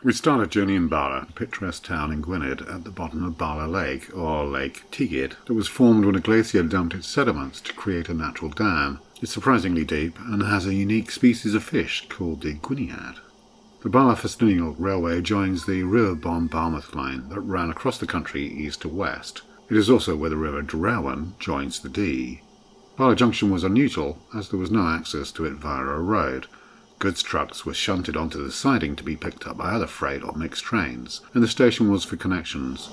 We start our journey in Bala, a picturesque town in Gwynedd at the bottom of Bala Lake, or Lake Tegid, that was formed when a glacier dumped its sediments to create a natural dam. It's surprisingly deep and has a unique species of fish called the Gwynedd. The Bala Ffestiniog railway joins the River Bon-Barmouth line that ran across the country east to west. It is also where the River Treweryn joins the Dee. Bala Junction was unusual as there was no access to it via a road. Goods trucks were shunted onto the siding to be picked up by other freight or mixed trains, and the station was for connections.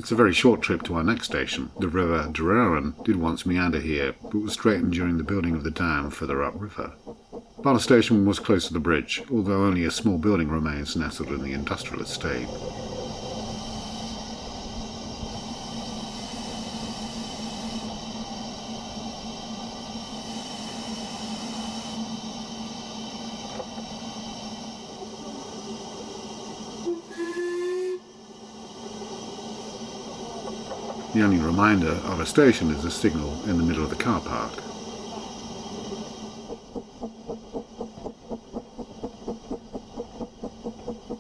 It's a very short trip to our next station. The River Treweryn did once meander here, but was straightened during the building of the dam further upriver. Bala Station was close to the bridge, although only a small building remains nestled in the industrial estate. The only reminder of a station is a signal in the middle of the car park.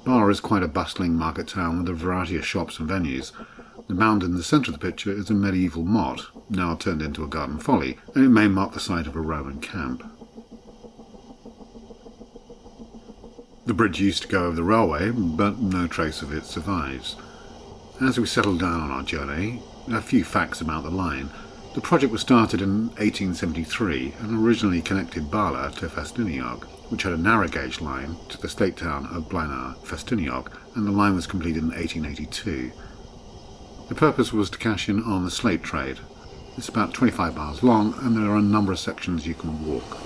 Bala is quite a bustling market town with a variety of shops and venues. The mound in the centre of the picture is a medieval motte, now turned into a garden folly, and it may mark the site of a Roman camp. The bridge used to go over the railway, but no trace of it survives. As we settle down on our journey, a few facts about the line. The project was started in 1873 and originally connected Bala to Ffestiniog, which had a narrow gauge line to the state town of Blaenau Ffestiniog, and the line was completed in 1882. The purpose was to cash in on the slate trade. It's about 25 miles long and there are a number of sections you can walk.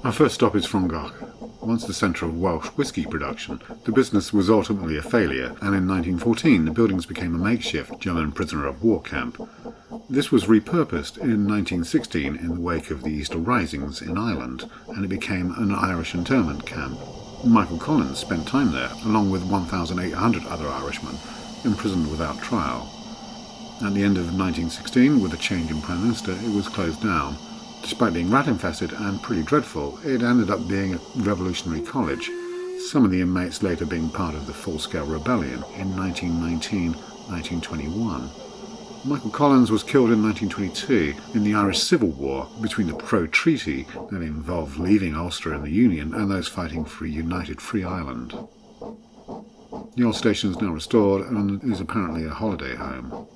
Our first stop is Frongoch. Once the centre of Welsh whisky production, the business was ultimately a failure, and in 1914 the buildings became a makeshift German prisoner of war camp. This was repurposed in 1916 in the wake of the Easter Risings in Ireland, and it became an Irish internment camp. Michael Collins spent time there, along with 1,800 other Irishmen, imprisoned without trial. At the end of 1916, with a change in Prime Minister, it was closed down. Despite being rat-infested and pretty dreadful, it ended up being a revolutionary college, some of the inmates later being part of the full-scale rebellion in 1919-1921. Michael Collins was killed in 1922 in the Irish Civil War between the pro-treaty that involved leaving Ulster in the Union and those fighting for a united free Ireland. The old station is now restored and is apparently a holiday home.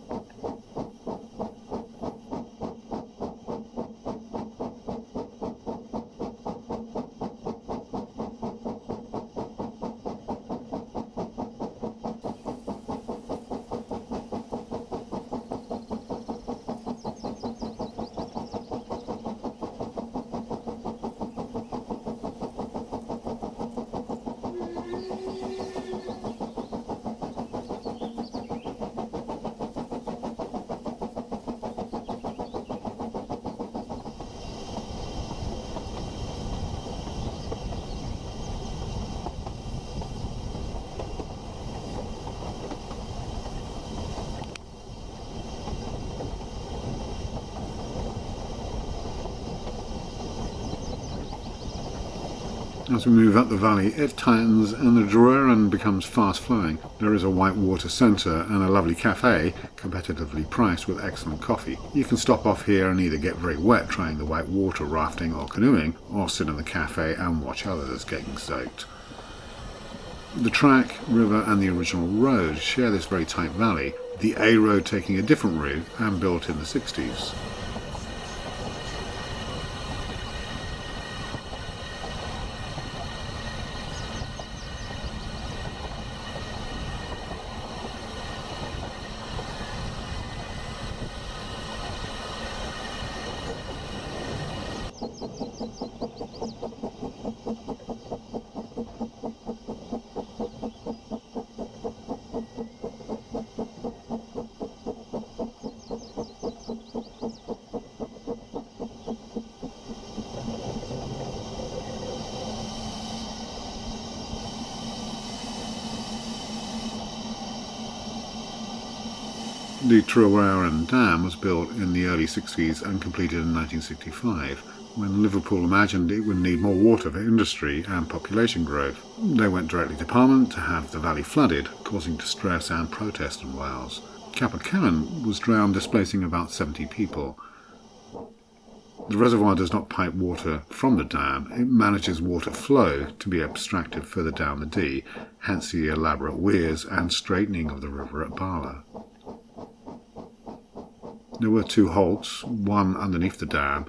As we move up the valley, it tightens and the Treweryn becomes fast-flowing. There is a whitewater centre and a lovely cafe, competitively priced with excellent coffee. You can stop off here and either get very wet trying the whitewater rafting or canoeing, or sit in the cafe and watch others getting soaked. The track, river and the original road share this very tight valley, the A road taking a different route and built in the 60s. The Treweryn Dam was built in the early 60s and completed in 1965, when Liverpool imagined it would need more water for industry and population growth. They went directly to Parliament to have the valley flooded, causing distress and protest in Wales. Capel was drowned, displacing about 70 people. The reservoir does not pipe water from the dam, it manages water flow to be abstracted further down the Dee, hence the elaborate weirs and straightening of the river at Bala. There were 2 halts, one underneath the dam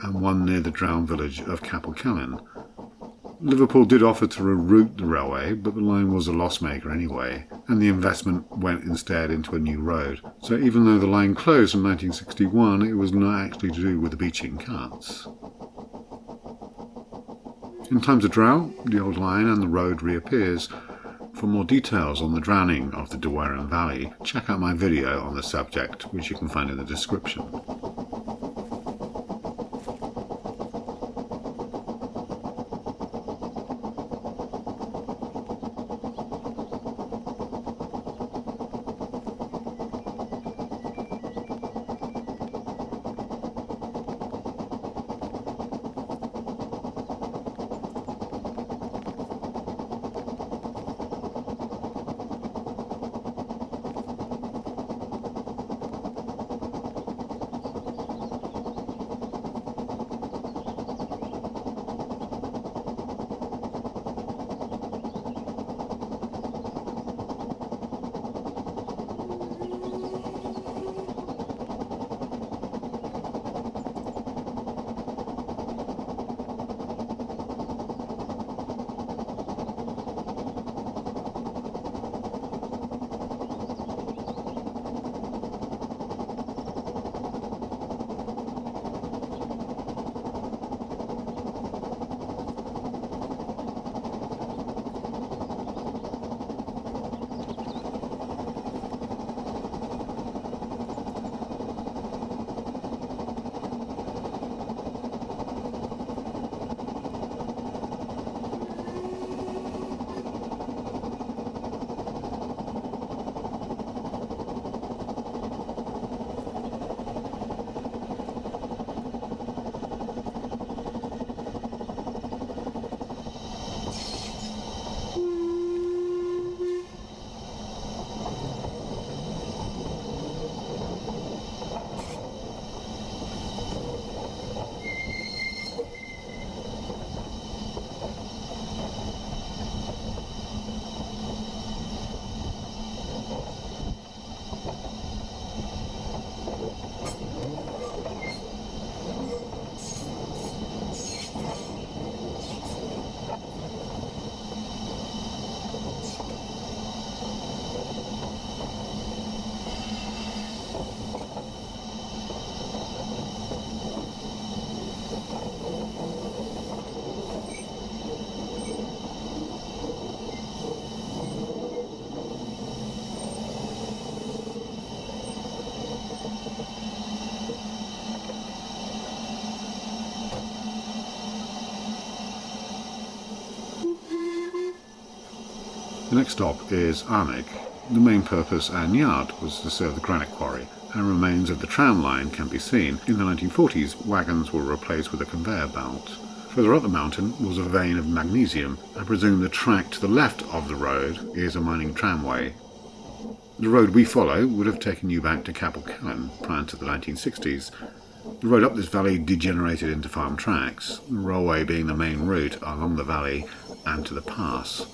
and one near the drowned village of Capel. Liverpool did offer to reroute the railway, but the line was a loss maker anyway, and the investment went instead into a new road. So even though the line closed in 1961, it was not actually to do with the beaching cuts. In times of drought, the old line and the road reappears. For more details on the drowning of the Treweryn Valley, check out my video on the subject, which you can find in the description. The next stop is Arnig. The main purpose and yard was to serve the granite quarry, and remains of the tram line can be seen. In the 1940s, wagons were replaced with a conveyor belt. Further up the mountain was a vein of magnesium. I presume the track to the left of the road is a mining tramway. The road we follow would have taken you back to Capel Celyn prior to the 1960s. The road up this valley degenerated into farm tracks, the railway being the main route along the valley and to the pass.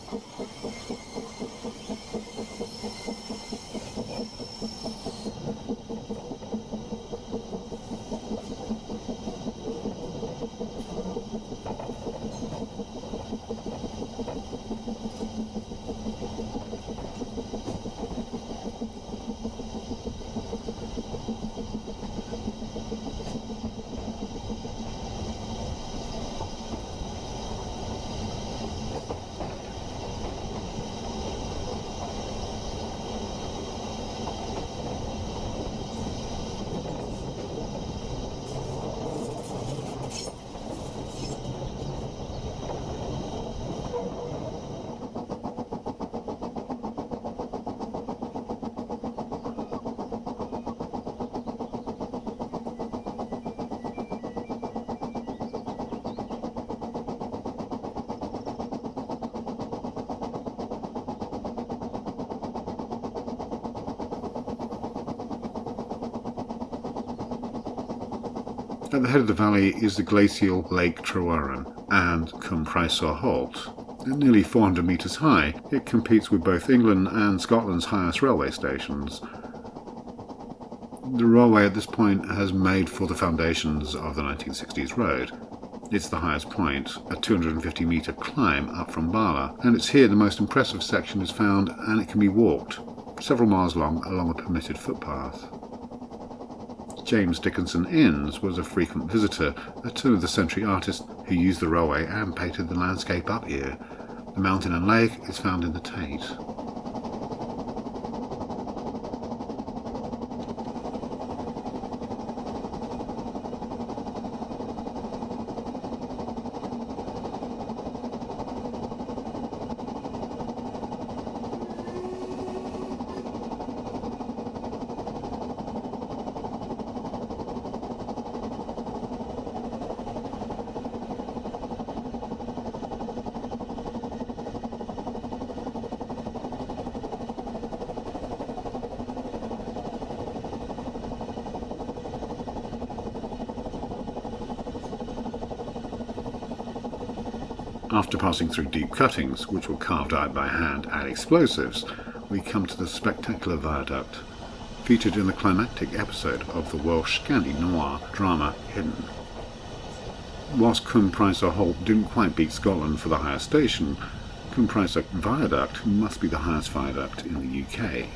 At the head of the valley is the glacial Lake Treweryn and Prysor Halt. At nearly 400 metres high, it competes with both England and Scotland's highest railway stations. The railway at this point has made for the foundations of the 1960s road. It's the highest point, a 250-metre climb up from Bala, and it's here the most impressive section is found, and it can be walked several miles long along a permitted footpath. James Dickinson Innes was a frequent visitor, a turn-of-the-century artist who used the railway and painted the landscape up here. The mountain and lake is found in the Tate. After passing through deep cuttings, which were carved out by hand and explosives, we come to the spectacular viaduct, featured in the climactic episode of the Welsh Scandi noir drama Hidden. Whilst Prysor Halt didn't quite beat Scotland for the highest station, Prysor Viaduct must be the highest viaduct in the UK.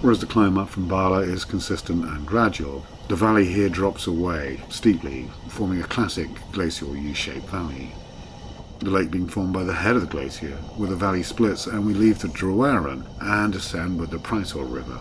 Whereas the climb up from Bala is consistent and gradual, the valley here drops away steeply, forming a classic glacial U-shaped valley. The lake being formed by the head of the glacier, where the valley splits and we leave the Treweryn and descend with the Prysor River.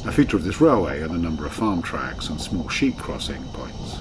A feature of this railway are the number of farm tracks and small sheep crossing points.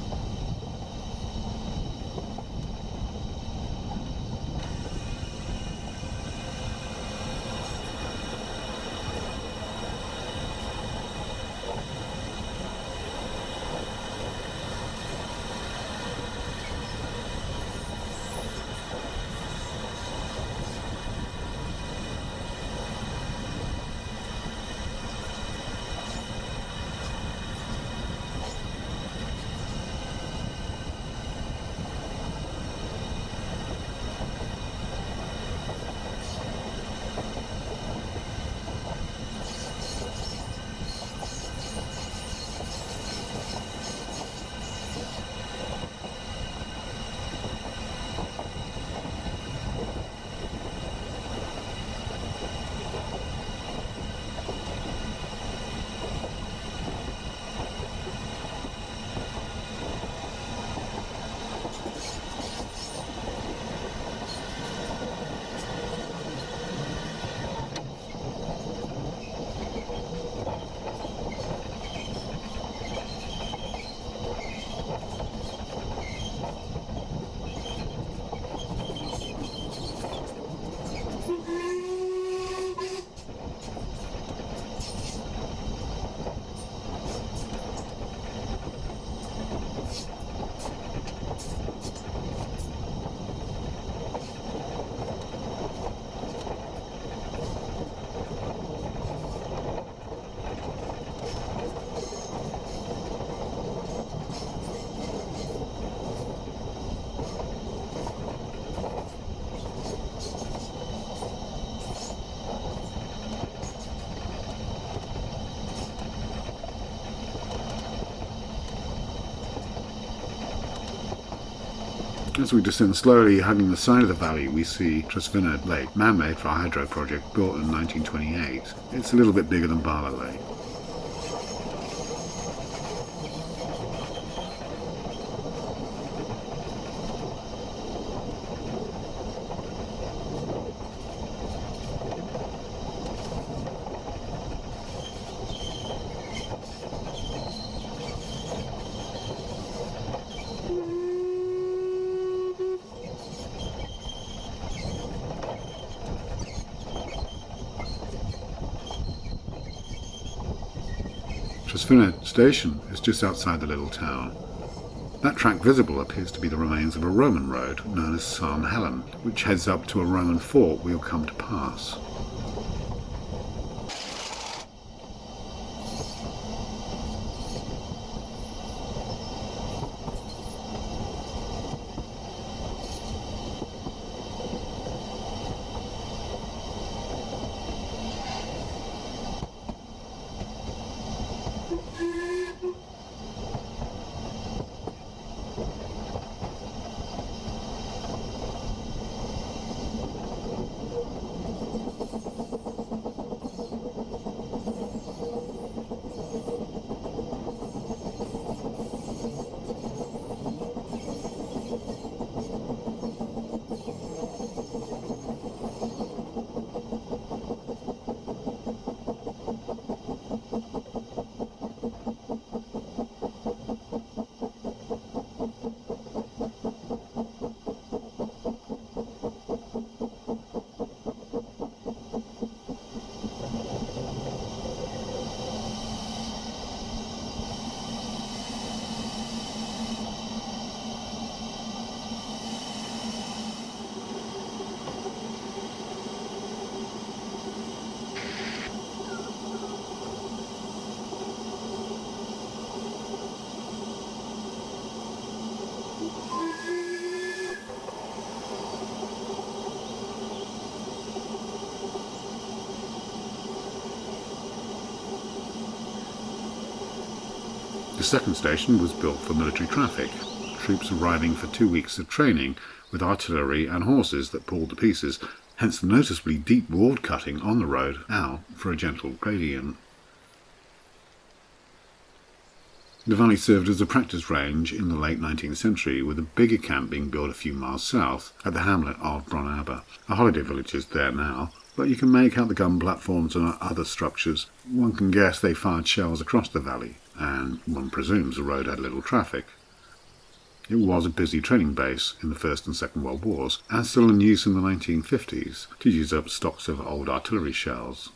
As we descend slowly, hugging the side of the valley, we see Trawsfynydd Lake, man-made for a hydro project built in 1928. It's a little bit bigger than Bala Lake. Trawsfynydd station is just outside the little town. That track visible appears to be the remains of a Roman road known as San Helen, which heads up to a Roman fort we'll come to pass. The second station was built for military traffic, troops arriving for 2 weeks of training with artillery and horses that pulled to pieces, hence the noticeably deep ward cutting on the road out for a gentle gradient. The valley served as a practice range in the late 19th century, with a bigger camp being built a few miles south at the hamlet of Blaenau. A holiday village is there now, but you can make out the gun platforms and other structures. One can guess they fired shells across the valley, and one presumes the road had little traffic. It was a busy training base in the First and Second World Wars, and still in use in the 1950s to use up stocks of old artillery shells.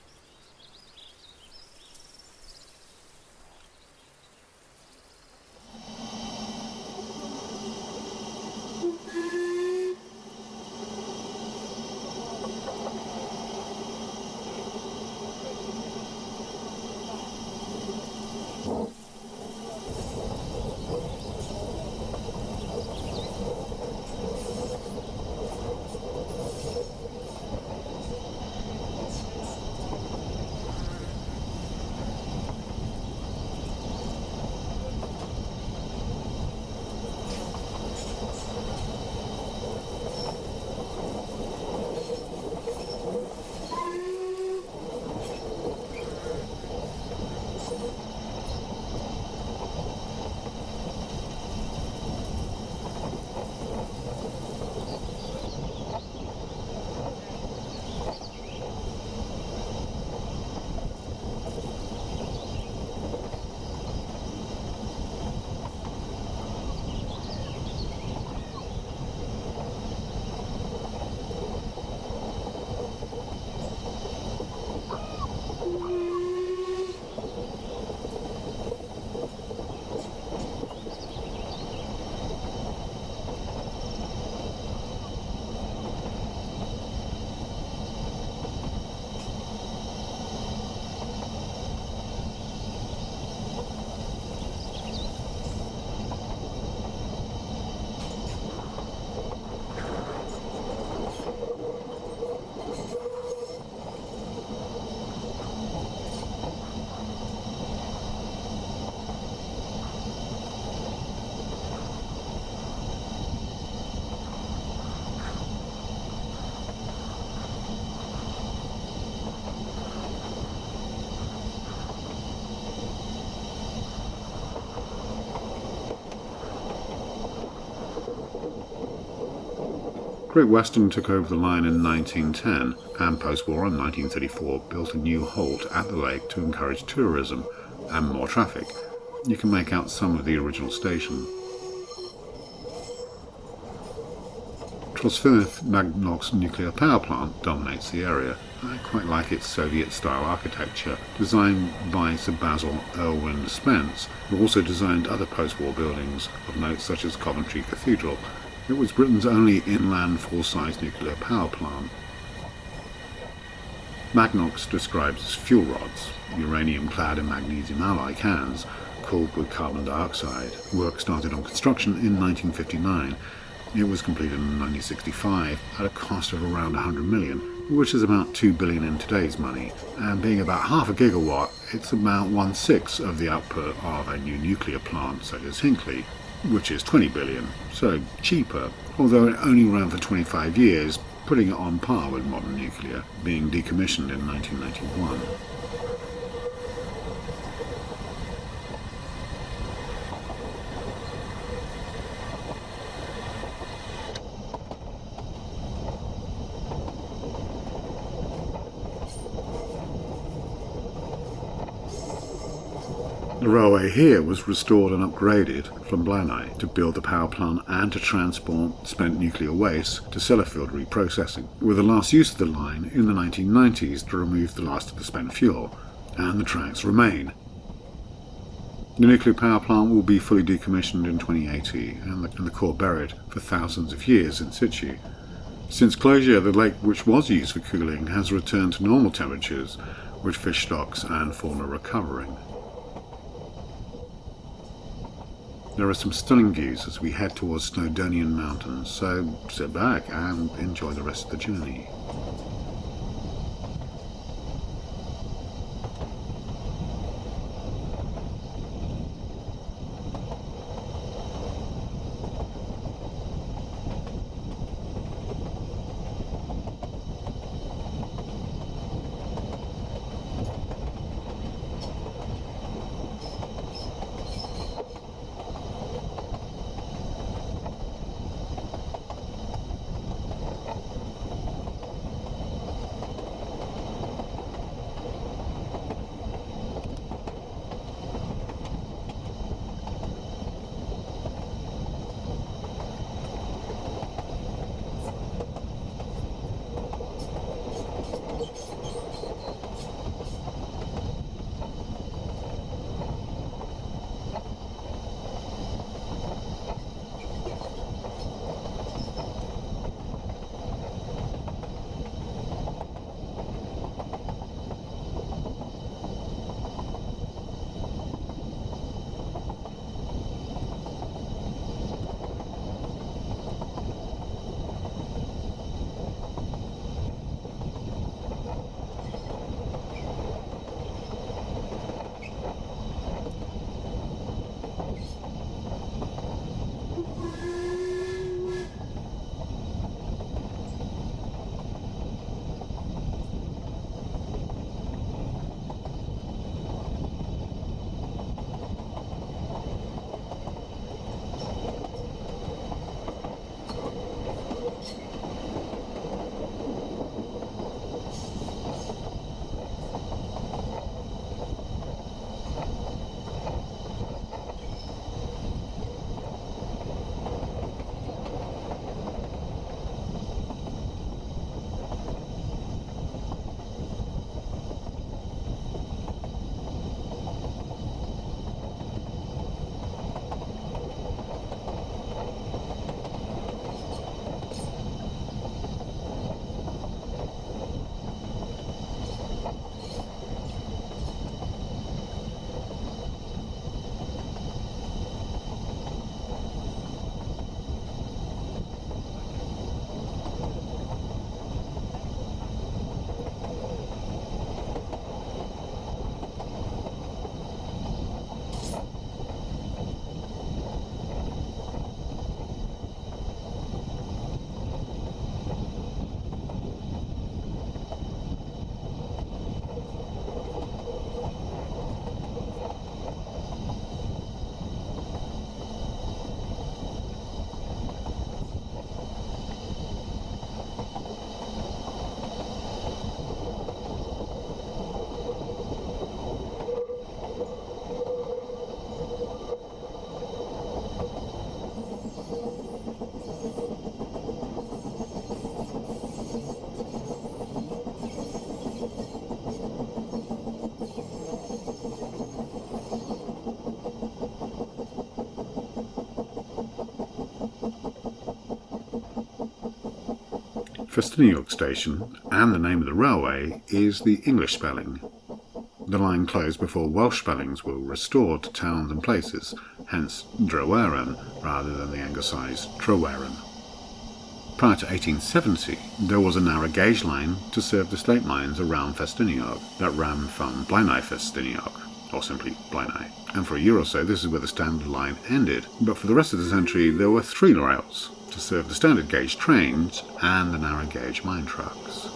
Great Western took over the line in 1910, and post-war in 1934 built a new halt at the lake to encourage tourism and more traffic. You can make out some of the original station. Trawsfynydd Magnoc's nuclear power plant dominates the area. I quite like its Soviet-style architecture, designed by Sir Basil Erwin Spence, who also designed other post-war buildings of note such as Coventry Cathedral. It was Britain's only inland full-size nuclear power plant. Magnoc's described as fuel rods, uranium-clad in magnesium alloy cans, cooled with carbon dioxide. Work started on construction in 1959. It was completed in 1965 at a cost of around 100 million, which is about 2 billion in today's money, and being about half a gigawatt, it's about 1/6 of the output of a new nuclear plant such as Hinkley, which is 20 billion, so cheaper, although it only ran for 25 years, putting it on par with modern nuclear, being decommissioned in 1991. The railway here was restored and upgraded from Blaenau to build the power plant and to transport spent nuclear waste to Sellafield reprocessing, with the last use of the line in the 1990s to remove the last of the spent fuel, and the tracks remain. The nuclear power plant will be fully decommissioned in 2080 and the core buried for thousands of years in situ. Since closure, the lake, which was used for cooling, has returned to normal temperatures, with fish stocks and fauna recovering. There are some stunning views as we head towards Snowdonian Mountains, so sit back and enjoy the rest of the journey. Ffestiniog station, and the name of the railway, is the English spelling. The line closed before Welsh spellings were restored to towns and places, hence Treweryn rather than the anglicised Treweryn. Prior to 1870, there was a narrow gauge line to serve the slate mines around Ffestiniog that ran from Blaenau Ffestiniog, or simply Blaenau. And for a year or so, this is where the standard line ended. But for the rest of the century, there were 3 rails to serve the standard gauge trains and the narrow gauge mine trucks.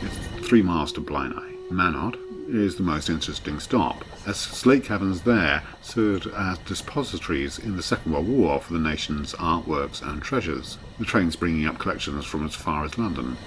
It's 3 miles to Blaenau. Manod is the most interesting stop, as slate caverns there served as depositories in the Second World War for the nation's artworks and treasures, the trains bringing up collections from as far as London.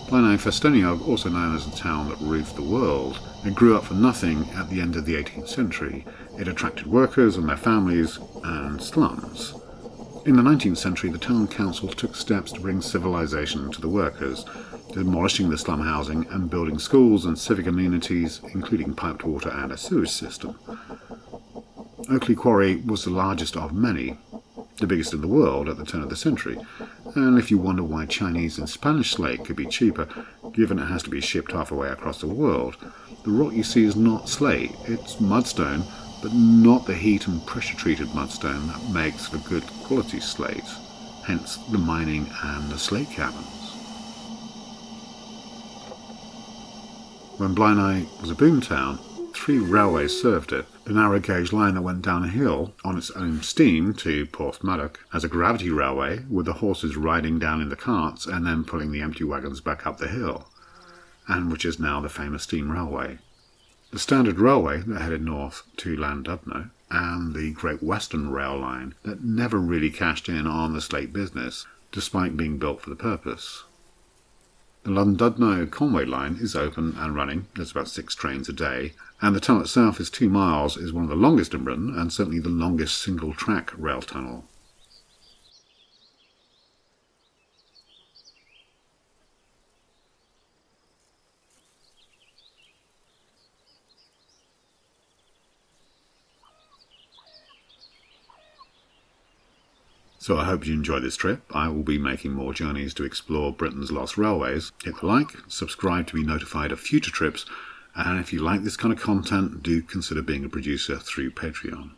Blaenau Ffestiniog, also known as the town that roofed the world, it grew up from nothing at the end of the 18th century. It attracted workers and their families and slums. In the 19th century, the town council took steps to bring civilization to the workers, demolishing the slum housing and building schools and civic amenities, including piped water and a sewage system. Oakley Quarry was the largest of many, the biggest in the world at the turn of the century, and if you wonder why Chinese and Spanish slate could be cheaper, given it has to be shipped halfway across the world, the rock you see is not slate, it's mudstone, but not the heat and pressure-treated mudstone that makes for good quality slate, hence the mining and the slate cabins. When Blaenau was a boomtown, 3 railways served it. The narrow gauge line that went downhill on its own steam to Porthmadog as a gravity railway, with the horses riding down in the carts and then pulling the empty wagons back up the hill, and which is now the famous steam railway. The standard railway that headed north to Llandudno, and the Great Western Rail line that never really cashed in on the slate business, despite being built for the purpose. The Llandudno-Conway line is open and running. There's about 6 trains a day, and the tunnel itself is 2 miles, is one of the longest in Britain, and certainly the longest single-track rail tunnel. So I hope you enjoyed this trip. I will be making more journeys to explore Britain's lost railways. Hit the like, subscribe to be notified of future trips, and if you like this kind of content, do consider being a producer through Patreon.